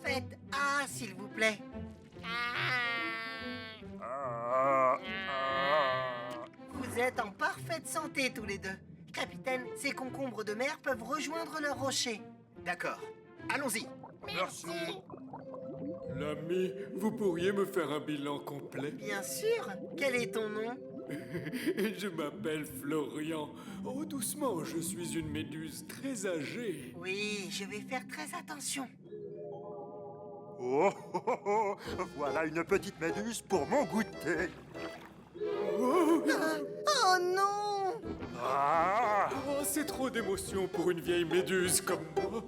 Faites A, s'il vous plaît. Vous êtes en parfaite santé tous les deux. Capitaine, ces concombres de mer peuvent rejoindre leur rocher. D'accord. Allons-y. Merci. L'ami, vous pourriez me faire un bilan complet? Bien sûr. Quel est ton nom? Je m'appelle Florian. Oh, doucement, je suis une méduse très âgée. Oui, je vais faire très attention. Oh, oh, oh, oh. Voilà une petite méduse pour mon goûter. Oh non! Ah! Oh, c'est trop d'émotion pour une vieille méduse comme moi.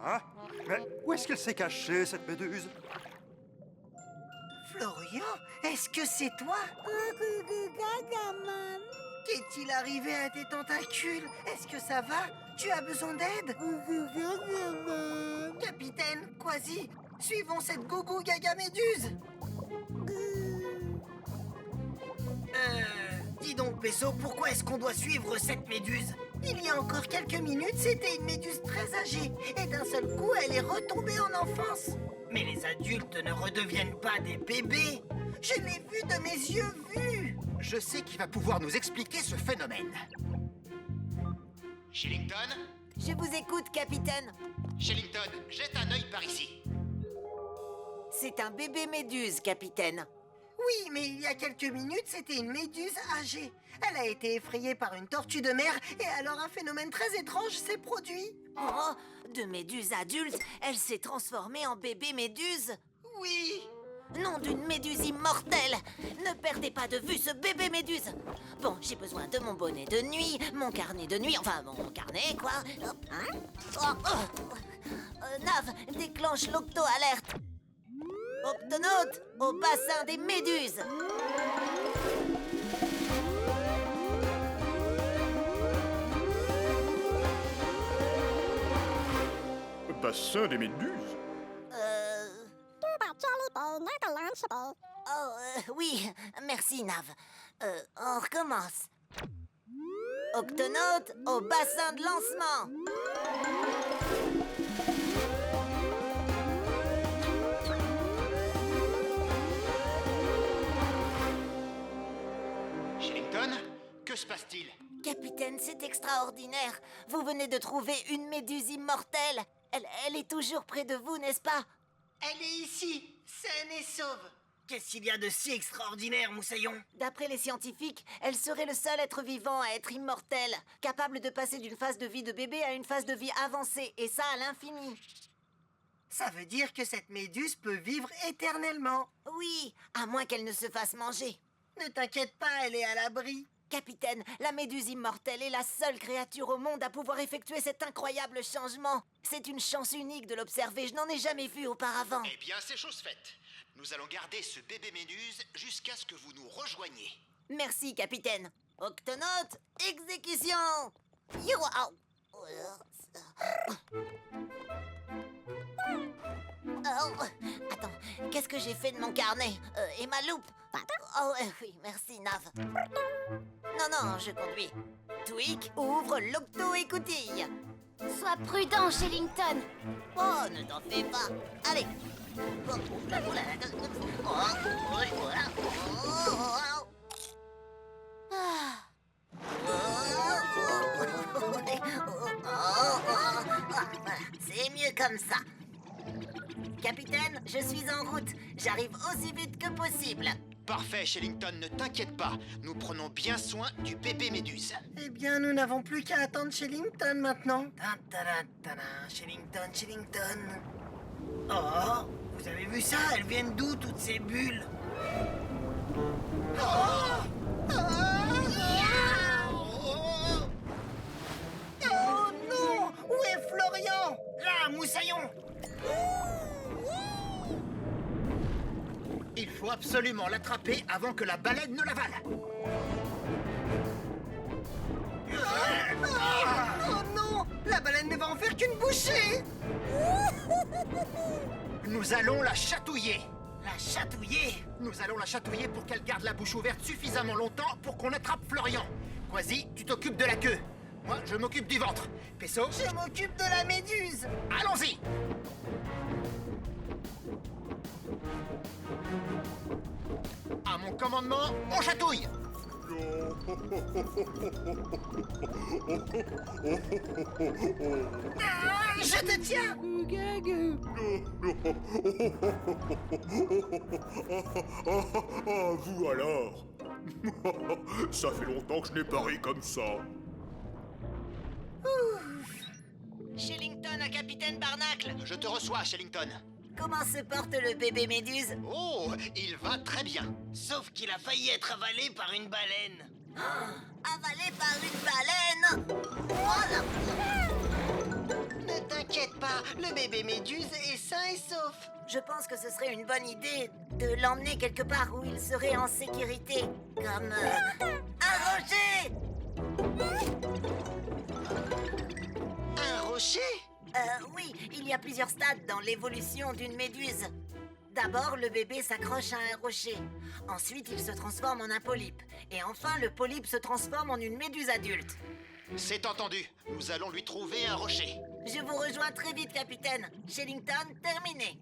Hein? Mais où est-ce qu'elle s'est cachée, cette méduse? Florian, est-ce que c'est toi? Qu'est-il arrivé à tes tentacules? Est-ce que ça va? Tu as besoin d'aide? Capitaine, Quasi, suivons cette gougou gaga méduse. Dis donc, Peso, pourquoi est-ce qu'on doit suivre cette méduse? Il y a encore quelques minutes, c'était une méduse très âgée. Et d'un seul coup, elle est retombée en enfance. Mais les adultes ne redeviennent pas des bébés. Je l'ai vu de mes yeux vus. Je sais qui va pouvoir nous expliquer ce phénomène. Shillington? Je vous écoute, capitaine. Shillington, jette un œil par ici. C'est un bébé méduse, capitaine. Oui, mais il y a quelques minutes, c'était une méduse âgée. Elle a été effrayée par une tortue de mer et alors un phénomène très étrange s'est produit. Oh, de méduse adulte, elle s'est transformée en bébé méduse. Oui. Nom d'une méduse immortelle. Ne perdez pas de vue ce bébé méduse. Bon, j'ai besoin de mon bonnet de nuit, mon carnet de nuit, enfin mon carnet, quoi. Hein? Nav, déclenche l'octo-alerte. Octonaute, au bassin des méduses. Bassin des méduses? Oui, merci, Nav. On recommence. Octonaute, au bassin de lancement. Shillington, que se passe-t-il? Capitaine, c'est extraordinaire. Vous venez de trouver une méduse immortelle. Elle est toujours près de vous, n'est-ce pas? Elle est ici, saine et sauve. Qu'est-ce qu'il y a de si extraordinaire, Moussaillon? D'après les scientifiques, elle serait le seul être vivant à être immortel, capable de passer d'une phase de vie de bébé à une phase de vie avancée, et ça à l'infini. Ça veut dire que cette méduse peut vivre éternellement. Oui, à moins qu'elle ne se fasse manger. Ne t'inquiète pas, elle est à l'abri. Capitaine, la méduse immortelle est la seule créature au monde à pouvoir effectuer cet incroyable changement. C'est une chance unique de l'observer, je n'en ai jamais vu auparavant. Eh bien, c'est chose faite. Nous allons garder ce bébé méduse jusqu'à ce que vous nous rejoigniez. Merci, capitaine. Octonaute, exécution. Youhou. Oh, attends, qu'est-ce que j'ai fait de mon carnet? Et ma loupe? Oh, oui, merci, Nav. Non, je conduis. Tweak, ouvre l'octo-écoutille. Sois prudent, Shillington. Oh, ne t'en fais pas. Allez. C'est mieux comme ça. Capitaine, je suis en route. J'arrive aussi vite que possible. Parfait, Shillington, ne t'inquiète pas. Nous prenons bien soin du bébé méduse. Eh bien, nous n'avons plus qu'à attendre Shillington maintenant. Shillington. Oh, vous avez vu ça? Elles viennent d'où, toutes ces bulles? Oh non! Où est Florian? Là, Moussaillon! Il faut absolument l'attraper avant que la baleine ne l'avale. Oh non! La baleine ne va en faire qu'une bouchée! Nous allons la chatouiller. La chatouiller? Nous allons la chatouiller pour qu'elle garde la bouche ouverte suffisamment longtemps pour qu'on attrape Florian. Quasi, tu t'occupes de la queue. Moi, je m'occupe du ventre. Pesso, Je m'occupe de la méduse. allons-y. À mon commandement, on chatouille. Je te tiens. Ah, vous alors? Ça fait longtemps que je n'ai pas ri comme ça. Shellington à Capitaine Barnacle. Je te reçois, Shellington. Comment se porte le bébé méduse? Oh, il va très bien. Sauf qu'il a failli être avalé par une baleine. Avalé par une baleine. Oh là. Ne t'inquiète pas, le bébé méduse est sain et sauf. Je pense que ce serait une bonne idée de l'emmener quelque part où il serait en sécurité. Comme un rocher. Un rocher? Oui, il y a plusieurs stades dans l'évolution d'une méduse. D'abord, le bébé s'accroche à un rocher. Ensuite, il se transforme en un polype. Et enfin, le polype se transforme en une méduse adulte. C'est entendu. Nous allons lui trouver un rocher. Je vous rejoins très vite, capitaine. Shellington, terminé.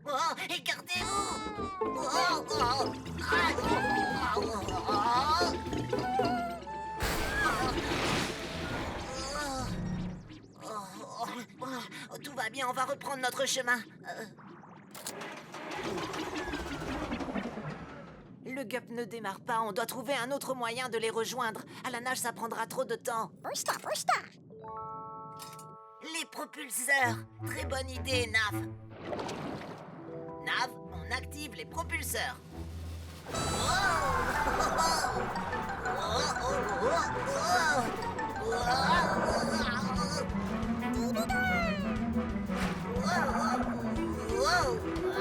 Oh, écartez-vous! Oh, oh, ah, oh, oh, oh. Tout va bien, on va reprendre notre chemin. Le gup ne démarre pas, on doit trouver un autre moyen de les rejoindre. À la nage, ça prendra trop de temps. Les propulseurs. Très bonne idée, Nav. Nav, on active les propulseurs.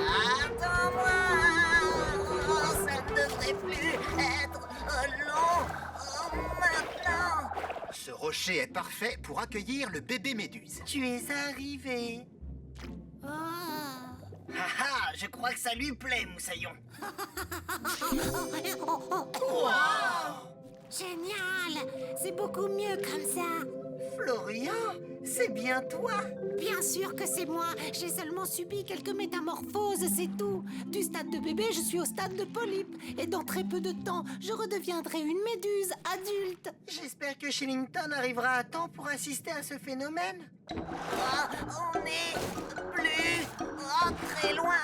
Attends-moi. Ça ne devrait plus être long maintenant. Ce rocher est parfait pour accueillir le bébé méduse. Tu es arrivé. Haha, je crois que ça lui plaît, Moussaillon. Génial! C'est beaucoup mieux comme ça. Florian, c'est bien toi. Bien sûr que c'est moi. J'ai seulement subi quelques métamorphoses, c'est tout. Du stade de bébé, je suis au stade de polype. Et dans très peu de temps, je redeviendrai une méduse adulte. J'espère que Shellington arrivera à temps pour assister à ce phénomène. On est plus très loin.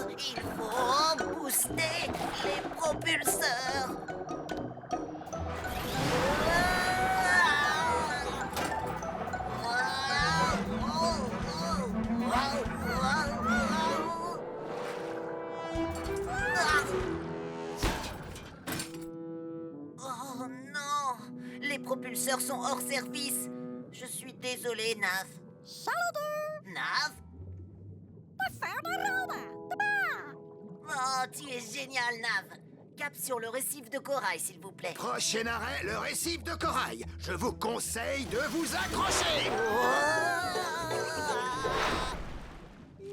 Il faut booster les propulseurs. Oh non! Les propulseurs sont hors service. Je suis désolé, Nav. Nav? Oh, tu es génial, Nav. Cap sur le récif de corail, s'il vous plaît. Prochain arrêt, le récif de corail. Je vous conseille de vous accrocher.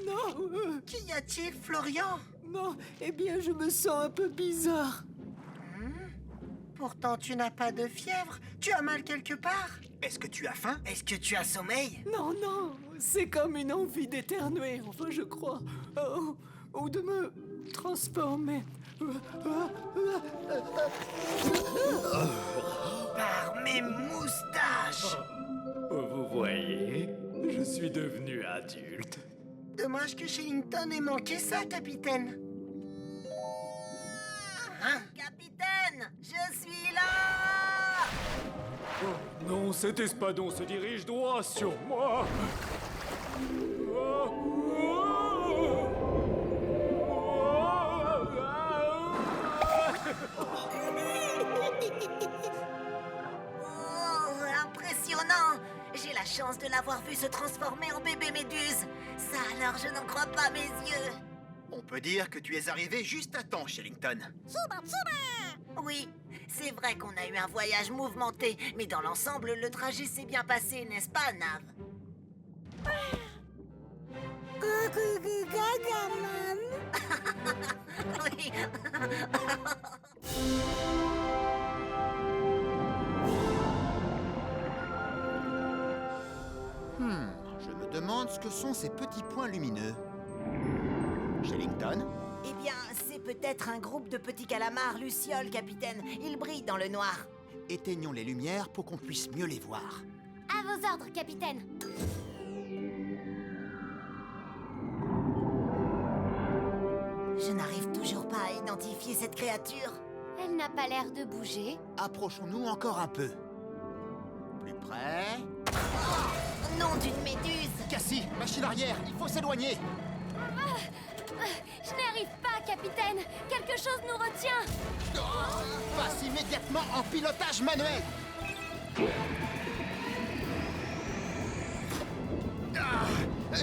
Non, Qu'y a-t-il, Florian? non, eh bien, je me sens un peu bizarre. Pourtant, tu n'as pas de fièvre. Tu as mal quelque part. Est-ce que tu as faim? Est-ce que tu as sommeil? Non, non, c'est comme une envie d'éternuer, enfin, je crois. Ou de me transformer. Par mes moustaches. Vous voyez, je suis devenu adulte. Dommage que Shellington ait manqué ça, capitaine. Hein? Capitaine, je suis là! Oh non, cet espadon se dirige droit sur moi. Oh, impressionnant! J'ai la chance de l'avoir vu se transformer en bébé méduse. Ça alors, je n'en crois pas mes yeux. On peut dire que tu es arrivé juste à temps, Shellington. Oui, c'est vrai qu'on a eu un voyage mouvementé, mais dans l'ensemble, le trajet s'est bien passé, n'est-ce pas, Nav? Oui. Je me demande ce que sont ces petits points lumineux. Shellington? Eh bien, c'est peut-être un groupe de petits calamars lucioles, capitaine. Ils brillent dans le noir. Éteignons les lumières pour qu'on puisse mieux les voir. À vos ordres, capitaine. Je n'arrive toujours pas à identifier cette créature. Elle n'a pas l'air de bouger. Approchons-nous encore un peu. Plus près. Nom d'une méduse! Cassie, machine arrière, il faut s'éloigner. Je n'y arrive pas, capitaine. Quelque chose nous retient. Passe immédiatement en pilotage manuel.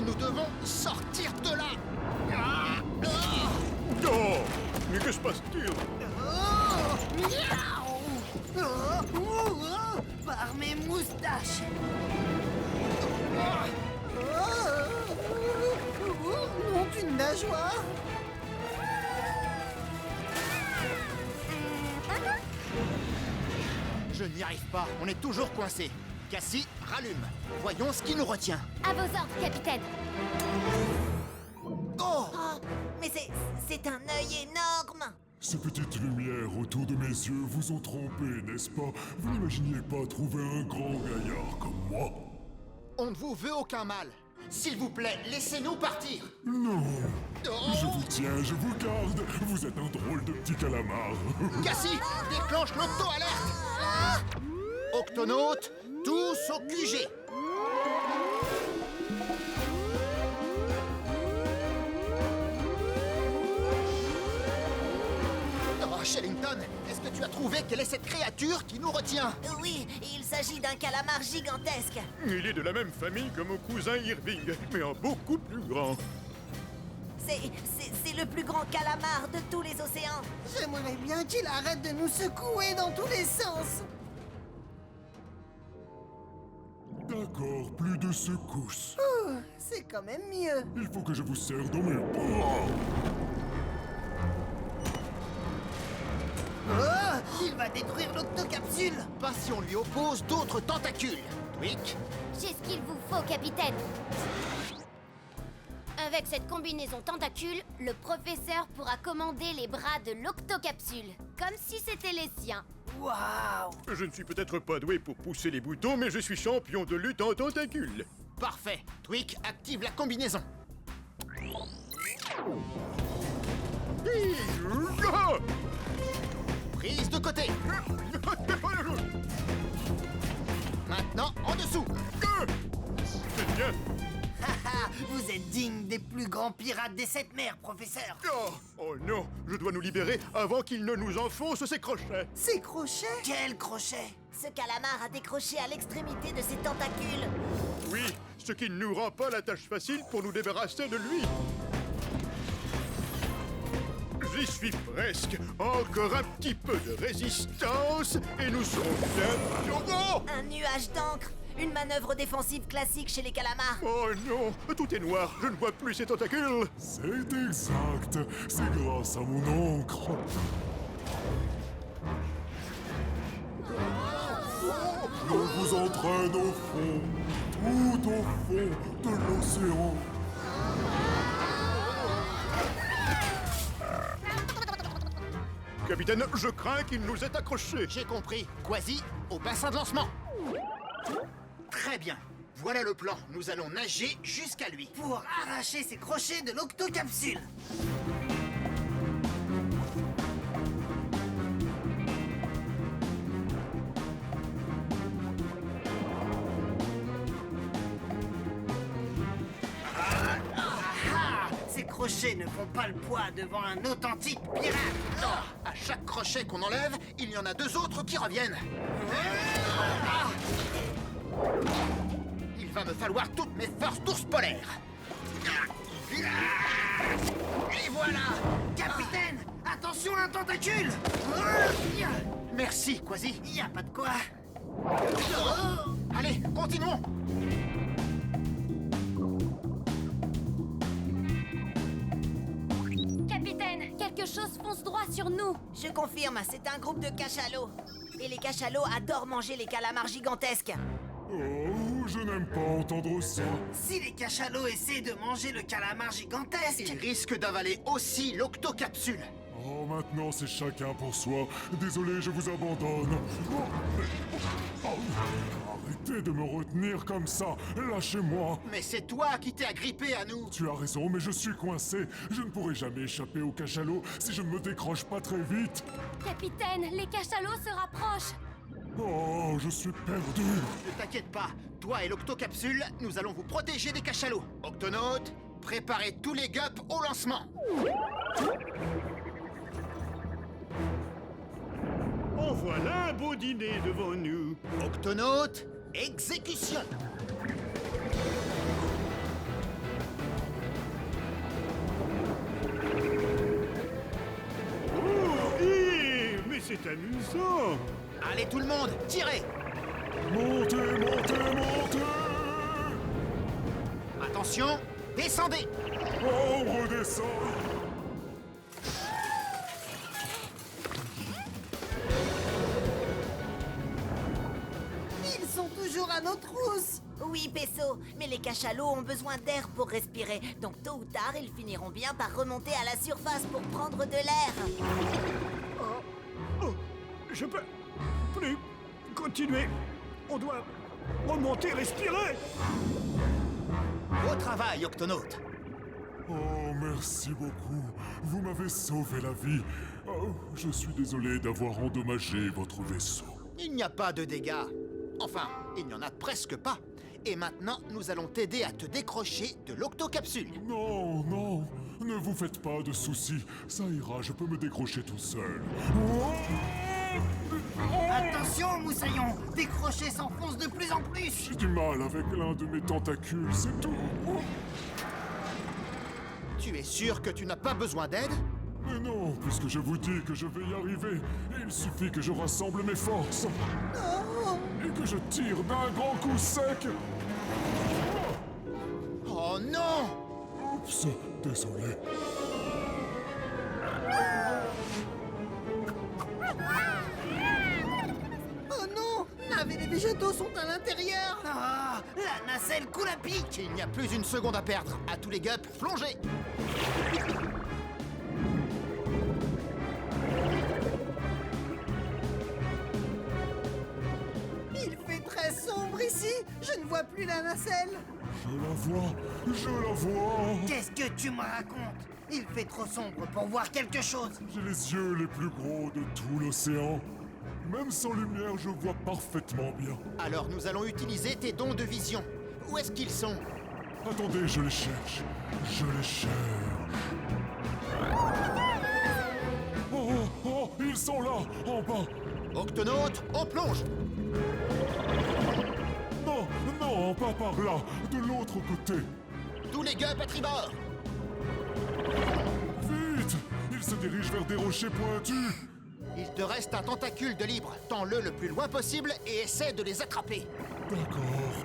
Nous devons sortir de là. Oh, mais que se passe-t-il? Par mes moustaches. Nom d'une nageoire. Je n'y arrive pas, on est toujours coincé. Cassie, rallume. Voyons ce qui nous retient. À vos ordres, capitaine. Oh! Oh, mais c'est un œil énorme! Ces petites lumières autour de mes yeux vous ont trompé, n'est-ce pas? Vous n'imaginiez pas trouver un grand gaillard comme moi? On ne vous veut aucun mal. S'il vous plaît, laissez-nous partir. Non. Oh! Je vous tiens, je vous garde. Vous êtes un drôle de petit calamar. Cassie, déclenche l'auto-alerte. Octonautes, tous au QG. Oh, Shellington, est-ce que tu as trouvé quelle est cette créature qui nous retient? Oui, il s'agit d'un calamar gigantesque. Il est de la même famille que mon cousin Irving, mais en beaucoup plus grand. C'est le plus grand calamar de tous les océans. J'aimerais bien qu'il arrête de nous secouer dans tous les sens. D'accord, plus de secousses. C'est quand même mieux. Il faut que je vous serre dans mes bras. Oh, il va détruire l'octocapsule. Pas si on lui oppose d'autres tentacules. Tweak, J'ai ce qu'il vous faut, capitaine. Avec cette combinaison tentacule, le professeur pourra commander les bras de l'octocapsule, comme si c'était les siens. Waouh. Je ne suis peut-être pas doué pour pousser les boutons, mais je suis champion de lutte en tentacules. parfait. Tweak, active la combinaison. Prise de côté. Maintenant, en dessous. C'est bien. Haha, vous êtes digne des plus grands pirates des sept mers, professeur. Oh non, je dois nous libérer avant qu'il ne nous enfonce ses crochets. Ces crochets? Quel crochet? Ce calamar a décroché à l'extrémité de ses tentacules. Oui, ce qui ne nous rend pas la tâche facile pour nous débarrasser de lui. J'y suis presque. Encore un petit peu de résistance et nous serons bien... Oh, Un nuage d'encre. Une manœuvre défensive classique chez les calamars. oh non, tout est noir, je ne vois plus ses tentacules. C'est exact. C'est grâce à mon encre. Je vous entraîne au fond, tout au fond de l'océan. Capitaine, je crains qu'il nous ait accrochés. J'ai compris. Quasi, au bassin de lancement. Très bien. Voilà le plan. Nous allons nager jusqu'à lui. Pour arracher ces crochets de l'octocapsule. Ces crochets ne font pas le poids devant un authentique pirate. À chaque crochet qu'on enlève, il y en a deux autres qui reviennent. Il va me falloir toutes mes forces d'ours polaire. Et voilà. Capitaine, attention à un tentacule. Merci, Quasi. Y a pas de quoi. Allez, continuons. Capitaine, quelque chose fonce droit sur nous. Je confirme, c'est un groupe de cachalots. Et les cachalots adorent manger les calamars gigantesques. Oh, Je n'aime pas entendre ça. Si les cachalots essaient de manger le calamar gigantesque... Ils risquent d'avaler aussi l'octocapsule. Oh, maintenant c'est chacun pour soi. Désolé, je vous abandonne. Arrêtez de me retenir comme ça. Lâchez-moi. Mais c'est toi qui t'es agrippé à nous. Tu as raison, mais je suis coincé. Je ne pourrai jamais échapper au cachalot si je ne me décroche pas très vite. Capitaine, les cachalots se rapprochent. Oh, je suis perdu. Ne t'inquiète pas, toi et l'octocapsule, nous allons vous protéger des cachalots. Octonautes, préparez tous les gups au lancement. En voilà un beau dîner devant nous. Octonautes, exécution. Oh, mais c'est amusant. Allez tout le monde, tirez. Montez, montez, montez. Attention, descendez. Oh, on redescend. Ils sont toujours à nos trousses. Oui, Pesso, mais les cachalots ont besoin d'air pour respirer. Donc tôt ou tard, ils finiront bien par remonter à la surface pour prendre de l'air. Oh, je peux plus continuer. On doit remonter, respirer. Beau travail, Octonautes. Oh, merci beaucoup. Vous m'avez sauvé la vie. Oh, je suis désolé d'avoir endommagé votre vaisseau. Il n'y a pas de dégâts. Enfin, il n'y en a presque pas. Et maintenant, nous allons t'aider à te décrocher de l'octocapsule. Non, non, ne vous faites pas de soucis. Ça ira, je peux me décrocher tout seul. Attention, Moussaillon. Tes crochets s'enfoncent de plus en plus. J'ai du mal avec l'un de mes tentacules, c'est tout. Tu es sûr que tu n'as pas besoin d'aide? Mais non, puisque je vous dis que je vais y arriver, il suffit que je rassemble mes forces. Et que je tire d'un grand coup sec. Oh non! Oups, désolé. Oh non, Nav et les végétaux sont à l'intérieur. Ah, la nacelle coule à pic. Il n'y a plus une seconde à perdre. À tous les gups, plongez! Il fait très sombre ici. Je ne vois plus la nacelle. Je la vois, je la vois. Qu'est-ce que tu me racontes? Il fait trop sombre pour voir quelque chose. J'ai les yeux les plus gros de tout l'océan. Même sans lumière, je vois parfaitement bien. Alors nous allons utiliser tes dons de vision. Où est-ce qu'ils sont? Attendez, je les cherche. Je les cherche. Oh, oh, oh, ils sont là, en bas. Octonautes, on plonge! Non, non, pas par là, de l'autre côté. Tous les gups à tribord! Vite! Ils se dirigent vers des rochers pointus. Il te reste un tentacule de libre. Tends-le le plus loin possible et essaie de les attraper. D'accord,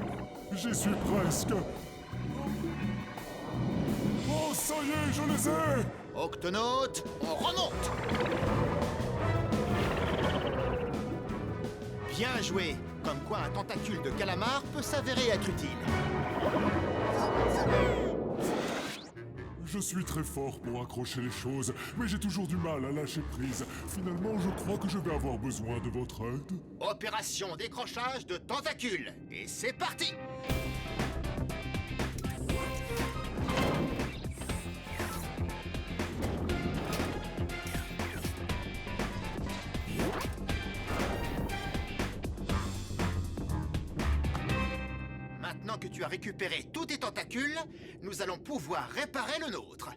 j'y suis presque. Oh, ça y est, je les ai! Octonautes, on remonte! Bien joué! Comme quoi un tentacule de calamar peut s'avérer être utile. Je suis très fort pour accrocher les choses, mais j'ai toujours du mal à lâcher prise. Finalement, je crois que je vais avoir besoin de votre aide. Opération décrochage de tentacules. Et c'est parti! Maintenant que tu as récupéré tous tes tentacules, nous allons pouvoir réparer le nôtre.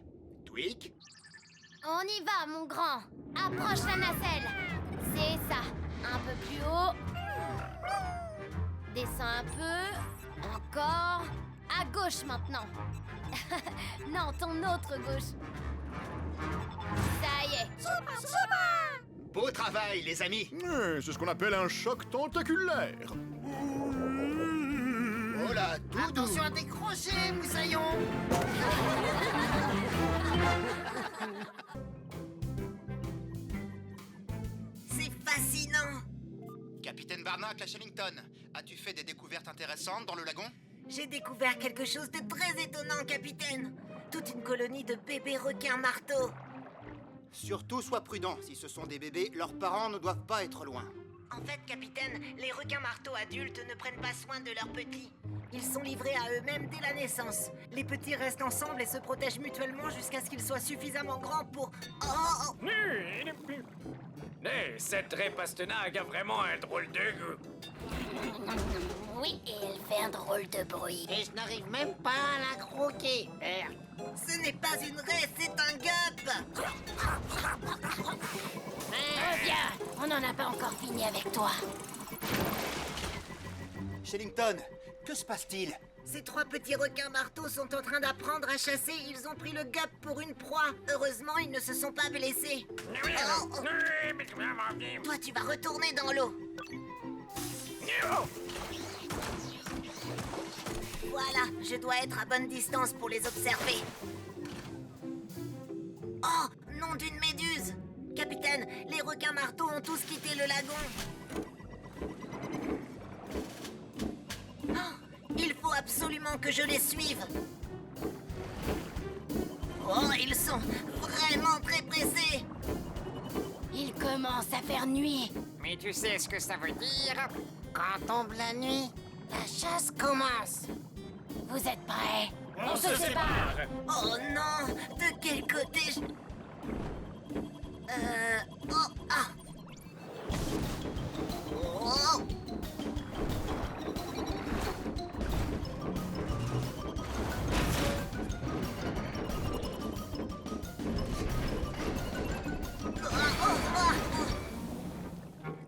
Tweak, On y va, mon grand. Approche la nacelle. C'est ça. Un peu plus haut. Descends un peu. Encore. À gauche maintenant. Non, ton autre gauche. Ça y est. beau travail, les amis! C'est ce qu'on appelle un choc tentaculaire. Oh là, Doudou! Attention à tes crochets, Moussaillon. C'est fascinant. Capitaine Barnacle à Shellington, as-tu fait des découvertes intéressantes dans le lagon? J'ai découvert quelque chose de très étonnant, capitaine. Toute une colonie de bébés requins marteaux. Surtout, sois prudent. Si ce sont des bébés, leurs parents ne doivent pas être loin. En fait, capitaine, les requins marteaux adultes ne prennent pas soin de leurs petits. Ils sont livrés à eux-mêmes dès la naissance. Les petits restent ensemble et se protègent mutuellement jusqu'à ce qu'ils soient suffisamment grands pour... Oh! Cette raie Pastenag a vraiment un drôle de goût. Oui, et elle fait un drôle de bruit. Et je n'arrive même pas à la croquer. Ce n'est pas une raie, c'est un gup! Viens, on n'en a pas encore fini avec toi. Shellington, que se passe-t-il? Ces 3 petits requins marteaux sont en train d'apprendre à chasser. Ils ont pris le gup pour une proie. Heureusement, ils ne se sont pas blessés. Oh, oh. Toi, tu vas retourner dans l'eau. Voilà, je dois être à bonne distance pour les observer. Oh, nom d'une méduse! Capitaine, les requins marteaux ont tous quitté le lagon. Oh, il faut absolument que je les suive. Oh, ils sont vraiment très pressés. Il commence à faire nuit. Mais tu sais ce que ça veut dire? Quand tombe la nuit, la chasse commence. Vous êtes prêts? On se sépare. Oh non, de quel côté je... Oh, ah. Oh.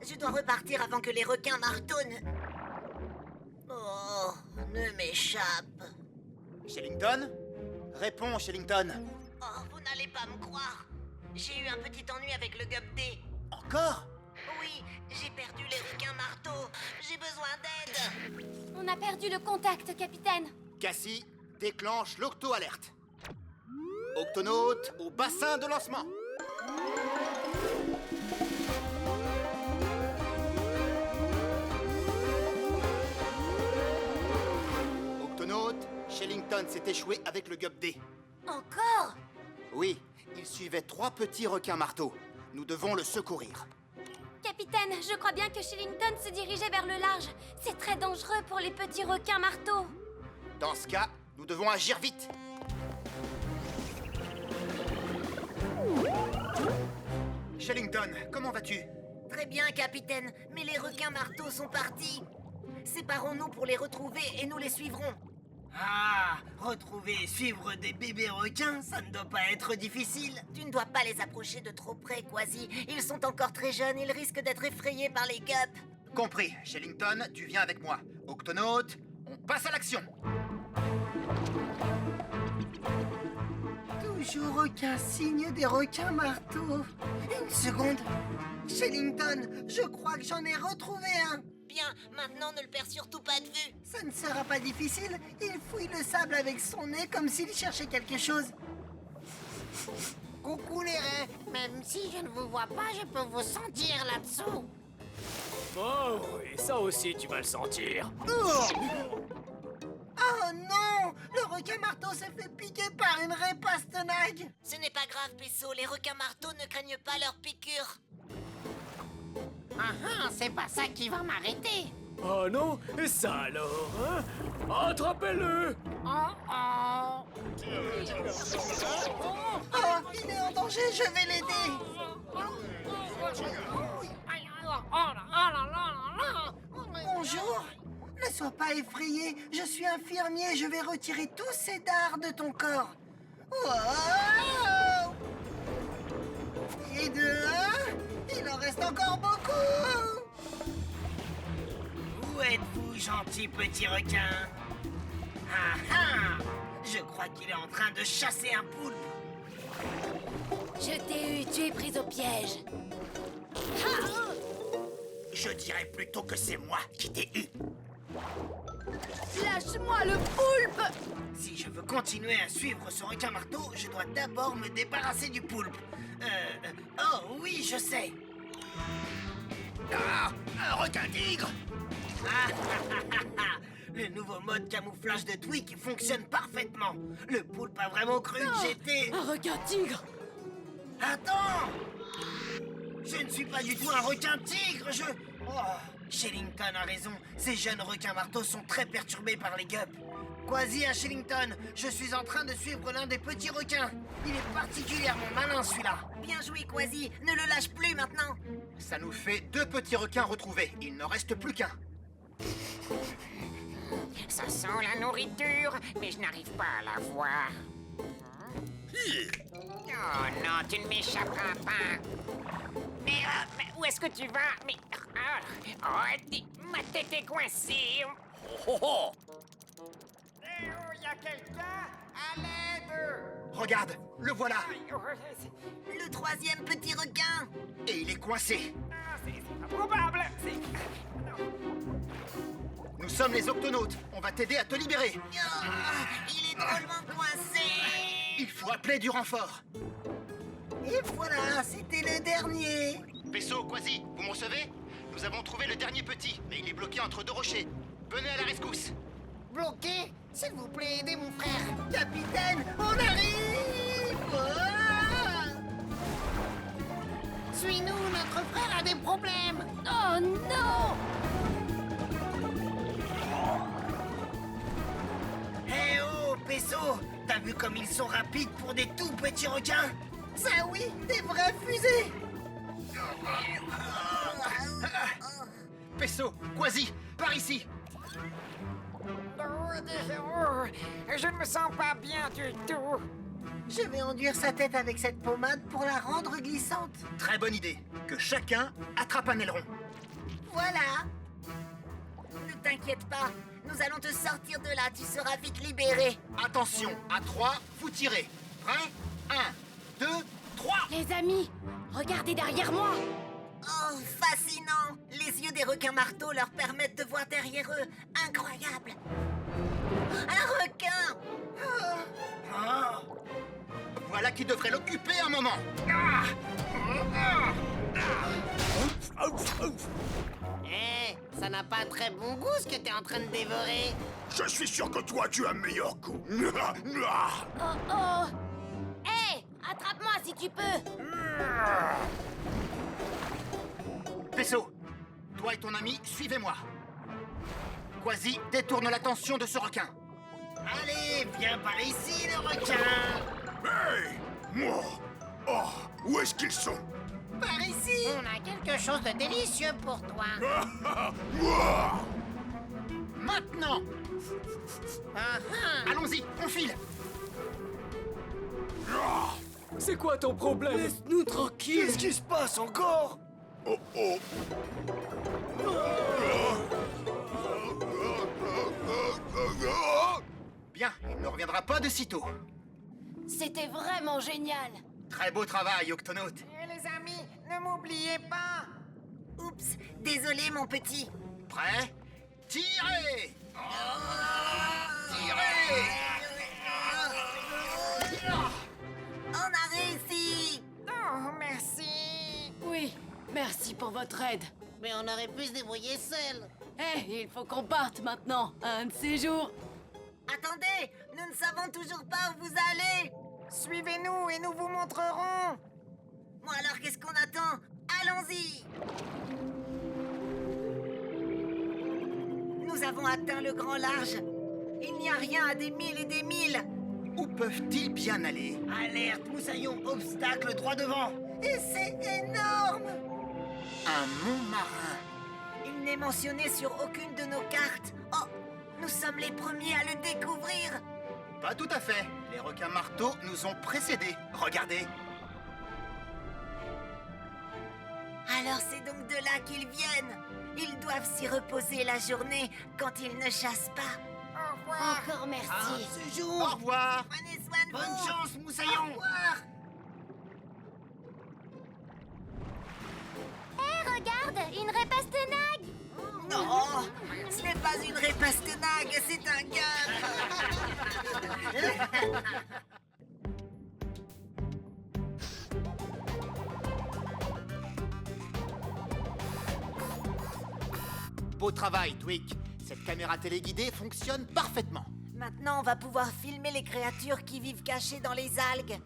Je dois repartir avant que les requins martonnent. Oh, ne m'échappe. Shellington? Réponds, Shellington. Oh, vous n'allez pas me croire. J'ai eu un petit ennui avec le gup D. Encore? Oui, j'ai perdu les requins marteaux. J'ai besoin d'aide. On a perdu le contact, capitaine. Cassie, déclenche l'octo-alerte. Octonaute au bassin de lancement. Octonaute, Shellington s'est échoué avec le gup D. Encore? Oui, il suivait 3 petits requins marteaux. Nous devons le secourir. Capitaine, je crois bien que Shellington se dirigeait vers le large. C'est très dangereux pour les petits requins marteaux. Dans ce cas, nous devons agir vite. Shellington, comment vas-tu? Très bien, capitaine, mais les requins marteaux sont partis. Séparons-nous pour les retrouver et nous les suivrons. Ah, retrouver et suivre des bébés requins, ça ne doit pas être difficile. Tu ne dois pas les approcher de trop près, Quasi. Ils sont encore très jeunes, ils risquent d'être effrayés par les gups. Compris. Shellington, tu viens avec moi. Octonaute, on passe à l'action. Toujours aucun signe des requins marteaux. Une seconde. Shellington, je crois que j'en ai retrouvé un. Bien, maintenant ne le perds surtout pas de vue. Ça ne sera pas difficile. Il fouille le sable avec son nez comme s'il cherchait quelque chose. Coucou les raies. Même si je ne vous vois pas, je peux vous sentir là-dessous. Oh oui, ça aussi tu vas le sentir. Oh non! Le requin marteau s'est fait piquer par une raie Pastenag. Ce n'est pas grave, Pesso. Les requins marteaux ne craignent pas leurs piqûres. Ah ah, c'est pas ça qui va m'arrêter. Oh non, et ça alors, hein? Attrapez-le! Oh oh. Oh, il est en danger, je vais l'aider. Bonjour. Ne sois pas effrayé, je suis infirmier, je vais retirer tous ces dards de ton corps. Wow! Et de un, il en reste encore beaucoup. Où êtes-vous, gentil petit requin? Ah ah! Je crois qu'il est en train de chasser un poulpe. Je t'ai eu, tu es prise au piège. Je dirais plutôt que c'est moi qui t'ai eu. Lâche-moi le poulpe! Si je veux continuer à suivre ce requin marteau, je dois d'abord me débarrasser du poulpe. Oh oui, je sais. Ah, un requin-tigre! Le nouveau mode camouflage de Tweak fonctionne parfaitement. Le poulpe a vraiment cru que j'étais... Un requin-tigre! Attends! Je ne suis pas du tout un requin-tigre, je... Oh, Shellington a raison. Ces jeunes requins-marteaux sont très perturbés par les gups. Quasi à Shellington, je suis en train de suivre l'un des petits requins. Il est particulièrement malin, celui-là. Bien joué, Quasi. Ne le lâche plus maintenant. Ça nous fait 2 petits requins retrouvés. Il n'en reste plus qu'un. Ça sent la nourriture, mais je n'arrive pas à la voir. Oh non, tu ne m'échapperas pas. Mais où est-ce que tu vas? Mais... ma tête est coincée. Oh, Il y a quelqu'un? À l'aide! regarde, le voilà. Le 3e petit requin. Et il est coincé. C'est pas probable. Nous sommes les Octonautes. On va t'aider à te libérer. Il est drôlement coincé. Il faut appeler du renfort. Et voilà, c'était le dernier. Pesso, Quasi, vous me recevez? Nous avons trouvé le dernier petit, mais il est bloqué entre 2 rochers. Venez à la rescousse. Bloqué? S'il vous plaît, aidez mon frère. Capitaine, on arrive! Suis-nous, notre frère a des problèmes. Oh non! Eh oh, Pesso, t'as vu comme ils sont rapides pour des tout petits requins? Ça oui, des vraies fusées. Pesso, Quasi, par ici. Je ne me sens pas bien du tout. Je vais enduire sa tête avec cette pommade pour la rendre glissante. Très bonne idée. Que chacun attrape un aileron. Voilà. Ne t'inquiète pas. Nous allons te sortir de là. Tu seras vite libéré. Attention, à 3, vous tirez. Prêt? 1, 2, 3. Les amis, regardez derrière moi! Oh, fascinant. Les yeux des requins marteaux leur permettent de voir derrière eux. Incroyable. Un requin. Voilà qui devrait l'occuper un moment. Ça n'a pas très bon goût ce que t'es en train de dévorer. Je suis sûr que toi, tu as meilleur goût. Oh oh! Hé! Attrape-moi si tu peux! Pesso, toi et ton ami, suivez-moi. Quasi, détourne l'attention de ce requin. Allez, viens par ici, le requin. Hey! Moi! Oh! Où est-ce qu'ils sont? Par ici. On a quelque chose de délicieux pour toi. Moi! Maintenant! Allons-y, on file. C'est quoi ton problème? Laisse-nous tranquille. Qu'est-ce qui se passe encore? Oh oh! Bien, il ne reviendra pas de sitôt. C'était vraiment génial! Très beau travail, Octonaute. Les amis, ne m'oubliez pas. Oups. Désolé, mon petit. Prêt? Tirez! Tirez! On a réussi. Oh, merci. Oui, merci pour votre aide. Mais on aurait pu se débrouiller seul. Eh, il faut qu'on parte maintenant, un de ces jours. Attendez, nous ne savons toujours pas où vous allez. Suivez-nous et nous vous montrerons. Bon alors, qu'est-ce qu'on attend? Allons-y. Nous avons atteint le grand large. Il n'y a rien à des milles et des milles. Où peuvent-ils bien aller? Alerte, moussaillon, obstacle droit devant. Et c'est énorme. Un mont marin. Il n'est mentionné sur aucune de nos cartes. Oh, nous sommes les premiers à le découvrir. Pas tout à fait. Les requins marteaux nous ont précédés. Regardez. Alors c'est donc de là qu'ils viennent. Ils doivent s'y reposer la journée quand ils ne chassent pas. Au revoir. Encore merci! Ce Au jour. revoir. Prenez soin de Bonne vous. chance, Au moussaillon. revoir. Hé, regarde! Une répastenag! Non, ce n'est pas une répastenag, c'est un gars. Beau travail, Tweak. Cette caméra téléguidée fonctionne parfaitement. Maintenant, on va pouvoir filmer les créatures qui vivent cachées dans les algues.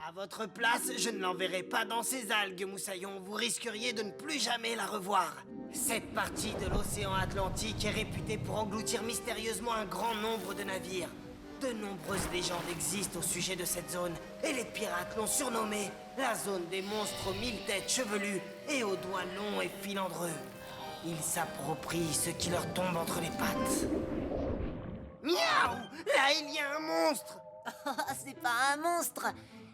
À votre place, je ne l'enverrai pas dans ces algues, Moussaillon. Vous risqueriez de ne plus jamais la revoir. Cette partie de l'océan Atlantique est réputée pour engloutir mystérieusement un grand nombre de navires. De nombreuses légendes existent au sujet de cette zone, et les pirates l'ont surnommée la zone des monstres aux 1000 têtes chevelues et aux doigts longs et filandreux. Ils s'approprient ce qui leur tombe entre les pattes. Miaou! Là, il y a un monstre! C'est pas un monstre,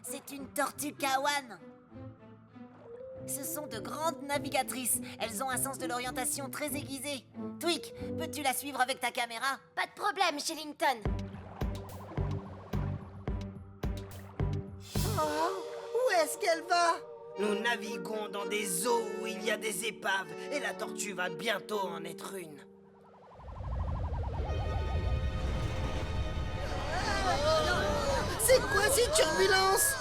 c'est une tortue kawan. Ce sont de grandes navigatrices. Elles ont un sens de l'orientation très aiguisé. Tweak, peux-tu la suivre avec ta caméra? Pas de problème, Shellington. Oh, où est-ce qu'elle va? Nous naviguons dans des eaux où il y a des épaves, et la tortue va bientôt en être une. C'est quoi ces turbulences?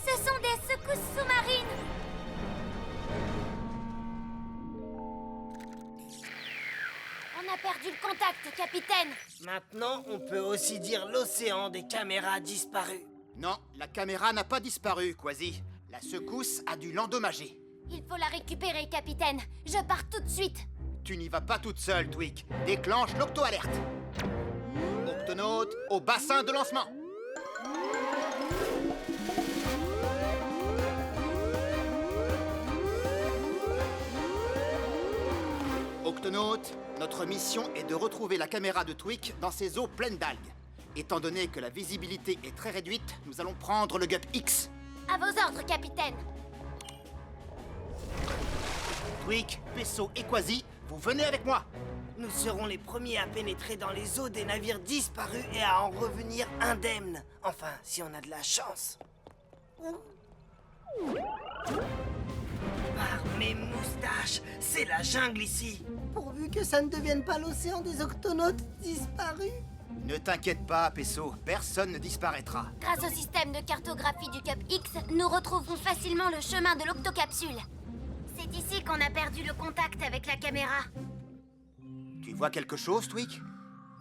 Ce sont des secousses sous-marines. On a perdu le contact, capitaine. Maintenant, on peut aussi dire l'océan des caméras disparues. Non, la caméra n'a pas disparu, Quasi. La secousse a dû l'endommager. Il faut la récupérer, capitaine. Je pars tout de suite. Tu n'y vas pas toute seule, Tweak. Déclenche l'octo-alerte. Octonaute au bassin de lancement. Octonaute, notre mission est de retrouver la caméra de Tweak dans ces eaux pleines d'algues. Étant donné que la visibilité est très réduite, nous allons prendre le Gup X. À vos ordres, capitaine. Tweak, Peso et Quasi, vous venez avec moi. Nous serons les premiers à pénétrer dans les eaux des navires disparus et à en revenir indemnes. Enfin, si on a de la chance. Par mes moustaches, c'est la jungle ici. Pourvu que ça ne devienne pas l'océan des octonautes disparus. Ne t'inquiète pas, Peso, personne ne disparaîtra. Grâce au système de cartographie du Gup X, nous retrouverons facilement le chemin de l'octocapsule. C'est ici qu'on a perdu le contact avec la caméra. Tu vois quelque chose, Tweak?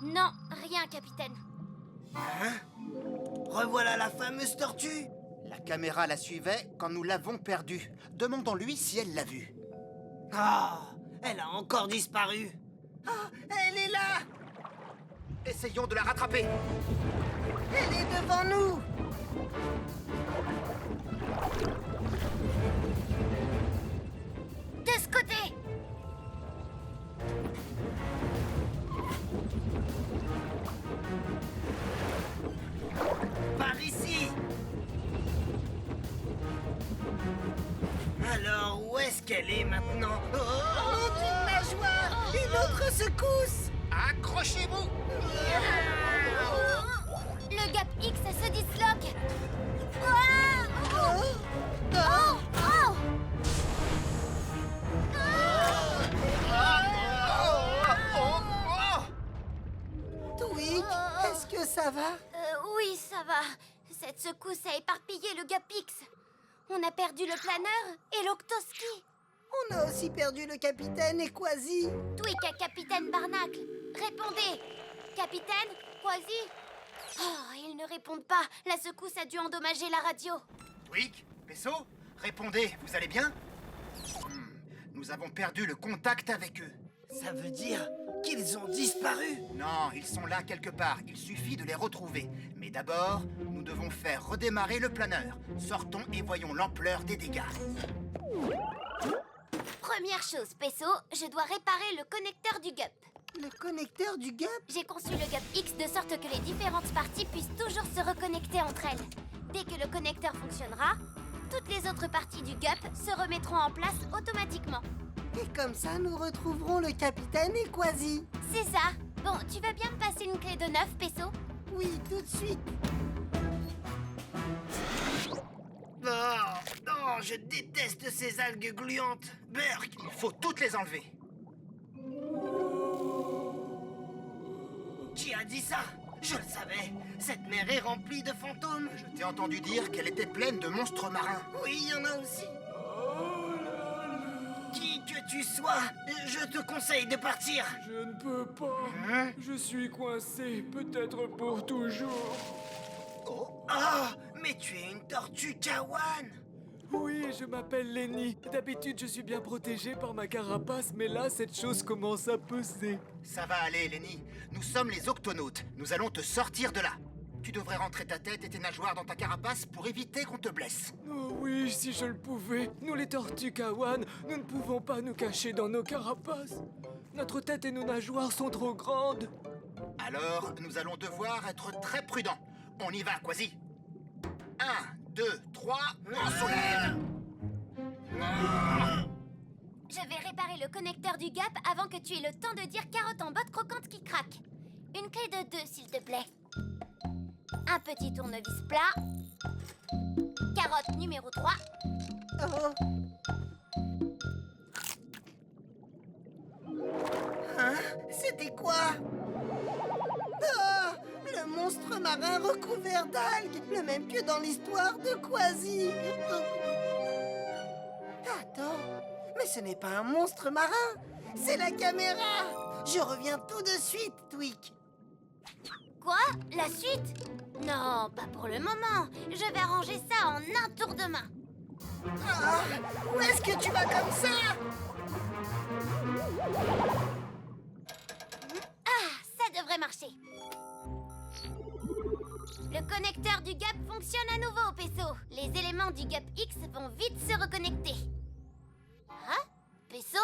Non, rien, capitaine. Hein? Revoilà la fameuse tortue. La caméra la suivait quand nous l'avons perdue. Demandons-lui si elle l'a vue. Ah, elle a encore disparu. Ah, elle est là. Essayons de la rattraper. Elle est devant nous. De ce côté. Par ici. Alors, où est-ce qu'elle est maintenant? Oh, une nageoire! Une autre secousse! Accrochez-vous! Le Gup X se disloque. Ah! Oh! Oh! Oh! Tweak, est-ce que ça va? Oui, ça va. Cette secousse a éparpillé le Gup X. On a perdu le planeur et l'octoski. On a aussi perdu le capitaine et Quasi. Tweak à Capitaine Barnacle. Répondez. Capitaine? Quasi? Oh, ils ne répondent pas. La secousse a dû endommager la radio. Tweak, Peso, répondez, vous allez bien? Nous avons perdu le contact avec eux. Ça veut dire qu'ils ont disparu? Non, ils sont là quelque part. Il suffit de les retrouver. Mais d'abord, nous devons faire redémarrer le planeur. Sortons et voyons l'ampleur des dégâts. Première chose, Peso, je dois réparer le connecteur du Gup. Le connecteur du Gup? J'ai conçu le Gup X de sorte que les différentes parties puissent toujours se reconnecter entre elles. Dès que le connecteur fonctionnera, toutes les autres parties du Gup se remettront en place automatiquement. Et comme ça, nous retrouverons le capitaine et Quasi. C'est ça. Bon, tu veux bien me passer une clé de 9, Peso? Oui, tout de suite. Oh, je déteste ces algues gluantes. Burk, Il faut toutes les enlever. qui a dit ça? Je le savais. Cette mer est remplie de fantômes. Je t'ai entendu dire qu'elle était pleine de monstres marins. Oui, il y en a aussi. que tu sois, je te conseille de partir. Je ne peux pas. Je suis coincé, peut-être pour toujours. Oh, ah, mais tu es une tortue Kawan. Oui, je m'appelle Lenny. D'habitude, je suis bien protégé par ma carapace, mais là, cette chose commence à peser. Ça va aller, Lenny. Nous sommes les octonautes. Nous allons te sortir de là. Tu devrais rentrer ta tête et tes nageoires dans ta carapace pour éviter qu'on te blesse. Oh oui, si je le pouvais. Nous, les tortues Kawan, nous ne pouvons pas nous cacher dans nos carapaces. Notre tête et nos nageoires sont trop grandes. Alors, nous allons devoir être très prudents. On y va, Quasi. 1, 2, 3, on soulève. Je vais réparer le connecteur du gap avant que tu aies le temps de dire carotte en botte croquante qui craque. Une clé de 2, s'il te plaît. Un petit tournevis plat. Carotte numéro 3. Oh. Hein? C'était quoi? Ah, le monstre marin recouvert d'algues, le même que dans l'histoire de Quasi. Attends, mais ce n'est pas un monstre marin, c'est la caméra. Je reviens tout de suite, Tweak. Quoi? La suite? Non, pas pour le moment. Je vais arranger ça en un tour de main. Ah, où est-ce que tu vas comme ça? Ah, ça devrait marcher. Le connecteur du gap fonctionne à nouveau, Peso. Les éléments du gap X vont vite se reconnecter. Hein? Peso?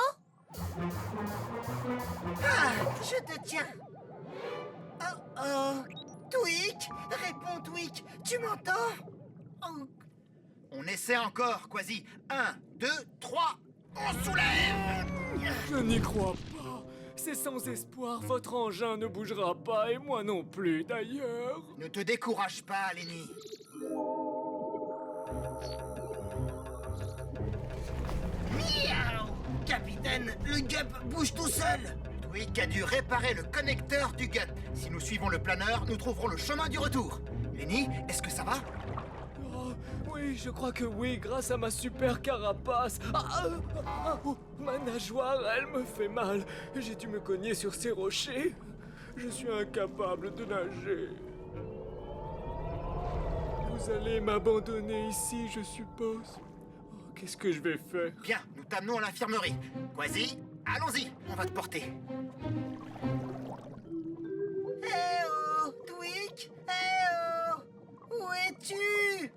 Ah, je te tiens. Oh, oh. Tweak, réponds, Tweak. Tu m'entends? Oh. On essaie encore, Quasi. 1, 2, 3, on soulève. Je n'y crois pas. C'est sans espoir. Votre engin ne bougera pas et moi non plus, d'ailleurs. Ne te décourage pas, Lenny. Miaou! Capitaine, le gup bouge tout seul. Tweak a dû réparer le connecteur du gup. Si nous suivons le planeur, nous trouverons le chemin du retour. Lenny, est-ce que ça va? Oh, oui, je crois que oui, grâce à ma super carapace. Oh, ma nageoire, elle me fait mal. J'ai dû me cogner sur ces rochers. Je suis incapable de nager. Vous allez m'abandonner ici, je suppose. Oh, qu'est-ce que je vais faire? Bien, nous t'amenons à l'infirmerie. Quasi, allons-y, on va te porter. Eh oh, Tweak! Eh oh! Où es-tu?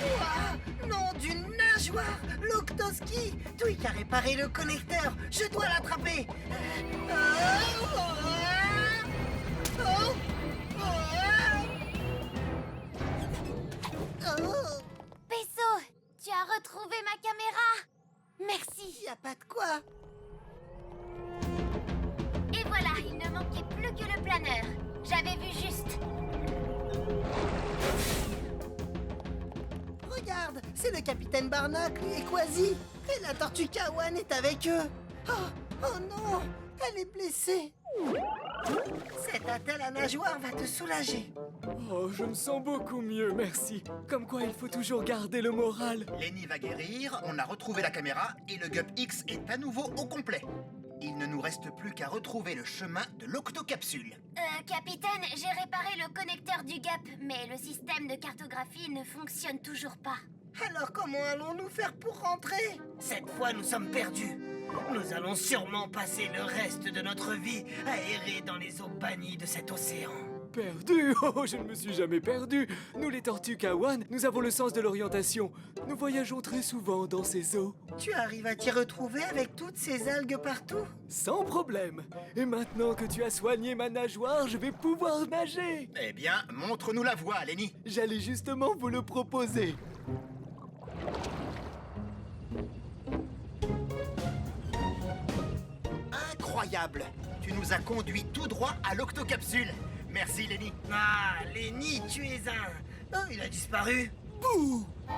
Ouah, nom d'une nageoire! L'Octoski! Tweak a réparé le connecteur! Je dois l'attraper! Peso, tu as retrouvé ma caméra. Merci. Y a pas de quoi! Et voilà, il ne manquait plus que le planeur. J'avais vu juste. Regarde, c'est le capitaine Barnacle et Quasi! Et la tortue Kawan est avec eux! Oh non! Elle est blessée! Cette attelle à nageoire va te soulager! Oh, je me sens beaucoup mieux, merci. Comme quoi, il faut toujours garder le moral. Lenny va guérir, on a retrouvé la caméra et le gup X est à nouveau au complet. Il ne nous reste plus qu'à retrouver le chemin de l'octocapsule. Capitaine, j'ai réparé le connecteur du gap, mais le système de cartographie ne fonctionne toujours pas. Alors comment allons-nous faire pour rentrer? Cette fois, nous sommes perdus. Nous allons sûrement passer le reste de notre vie à errer dans les eaux bannies de cet océan. Perdu? Oh, je ne me suis jamais perdu. Nous, les tortues Kawan, nous avons le sens de l'orientation. Nous voyageons très souvent dans ces eaux. Tu arrives à t'y retrouver avec toutes ces algues partout? Sans problème. Et maintenant que tu as soigné ma nageoire, je vais pouvoir nager. Eh bien, montre-nous la voie, Lenny. J'allais justement vous le proposer. Incroyable! Tu nous as conduits tout droit à l'octocapsule. Merci, Lenny. Ah, Lenny, tu es un... Oh, il a disparu. Bouh! Oh!